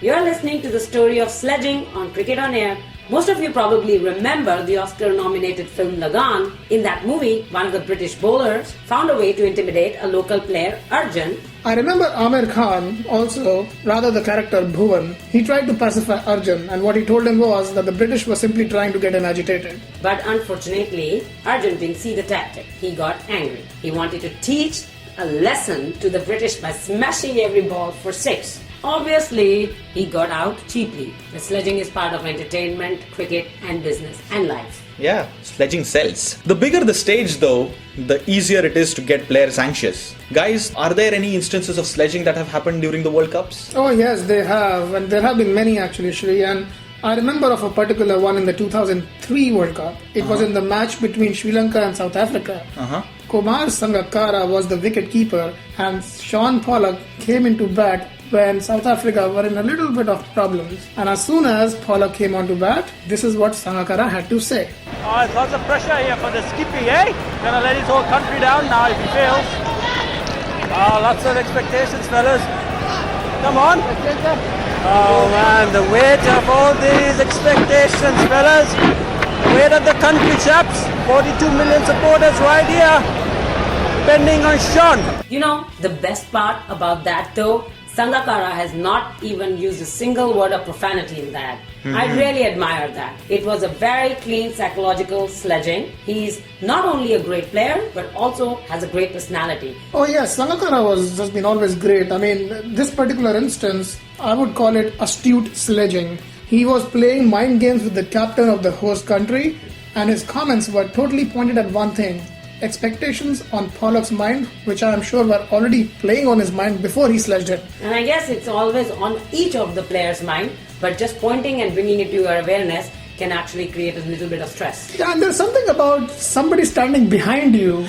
You're listening to the story of sledging on Cricket on Air. Most of you probably remember the Oscar-nominated film Lagan. In that movie, one of the British bowlers found a way to intimidate a local player, Arjun. I remember Amir Khan also, rather the character Bhuvan. He tried to pacify Arjun, and what he told him was that the British were simply trying to get him agitated. But unfortunately, Arjun didn't see the tactic. He got angry. He wanted to teach a lesson to the British by smashing every ball for six. Obviously, he got out cheaply. The sledging is part of entertainment, cricket and business and life. Yeah, sledging sells. The bigger the stage though, the easier it is to get players anxious. Guys, are there any instances of sledging that have happened during the World Cups? Oh yes, they have, and there have been many actually, Shri, and I remember of a particular one in the 2003 World Cup. It was in the match between Sri Lanka and South Africa. Kumar Sangakkara was the wicket keeper, and Sean Pollock came into bat when South Africa were in a little bit of problems. And as soon as Pollock came onto bat, this is what Sangakkara had to say. Oh, there's lots of pressure here for the skippy, eh? Gonna let his whole country down now if he fails. Oh, lots of expectations, fellas. Come on. Oh man, the weight of all these expectations, fellas. The weight of the country, chaps. 42 million supporters right here, depending on Sean. You know, the best part about that though, Sangakkara has not even used a single word of profanity in that. I really admire that. It was a very clean psychological sledging. He's not only a great player, but also has a great personality. Oh yes, Sangakkara was just been always great. I mean, this particular instance, I would call it astute sledging. He was playing mind games with the captain of the host country, and his comments were totally pointed at one thing: expectations on Pollock's mind, which I am sure were already playing on his mind before he sledged him. And I guess it's always on each of the players' mind, but just pointing and bringing it to your awareness can actually create a little bit of stress. Yeah, and there's something about somebody standing behind you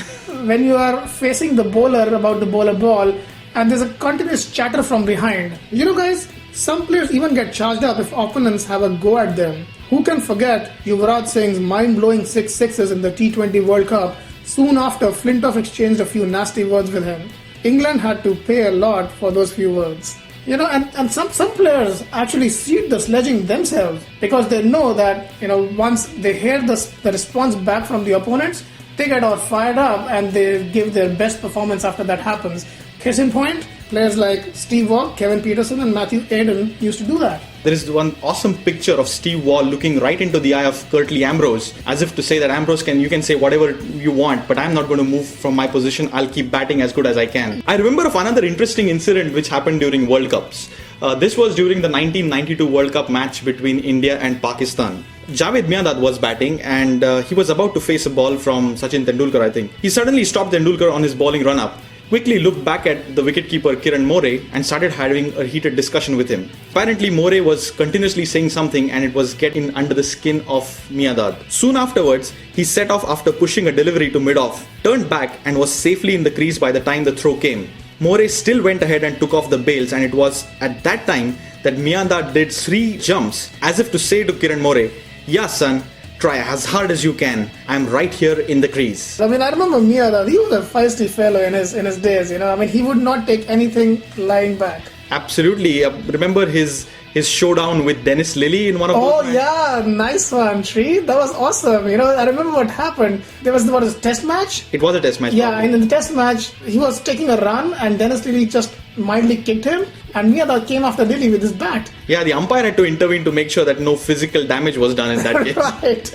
when you are facing the bowler about to bowl a ball, and there's a continuous chatter from behind. You know guys, some players even get charged up if opponents have a go at them. Who can forget Yuvraj Singh's mind-blowing 6 sixes in the T20 World Cup? Soon after, Flintoff exchanged a few nasty words with him. England had to pay a lot for those few words. You know, and some players actually seed the sledging themselves because they know that, you know, once they hear the response back from the opponents, they get all fired up and they give their best performance after that happens. Case in point, players like Steve Waugh, Kevin Peterson and Matthew Hayden used to do that. There is one awesome picture of Steve Waugh looking right into the eye of Curtly Ambrose, as if to say that Ambrose, you can say whatever you want, but I'm not going to move from my position. I'll keep batting as good as I can. I remember of another interesting incident which happened during World Cups. This was during the 1992 World Cup match between India and Pakistan. Javed Miandad was batting and he was about to face a ball from Sachin Tendulkar, I think. He suddenly stopped Tendulkar on his bowling run-up, quickly looked back at the wicketkeeper Kiran More and started having a heated discussion with him. Apparently More was continuously saying something and it was getting under the skin of Miandad. Soon afterwards, he set off after pushing a delivery to mid-off, turned back and was safely in the crease by the time the throw came. More still went ahead and took off the bails, and it was at that time that Miandad did 3 jumps as if to say to Kiran More, "Yeah son, try as hard as you can. I'm right here in the crease." I mean, I remember Miandad, he was a feisty fellow in his days, you know. I mean, he would not take anything lying back. Absolutely. Remember his showdown with Dennis Lilly in one of those matches? Yeah, nice one, Sri. That was awesome. You know, I remember what happened. There was a test match. It was a test match. Yeah, probably. and in the test match, he was taking a run and Dennis Lilly just mildly kicked him, and Miandad came after Lilly with his bat. Yeah, the umpire had to intervene to make sure that no physical damage was done in that case. Right.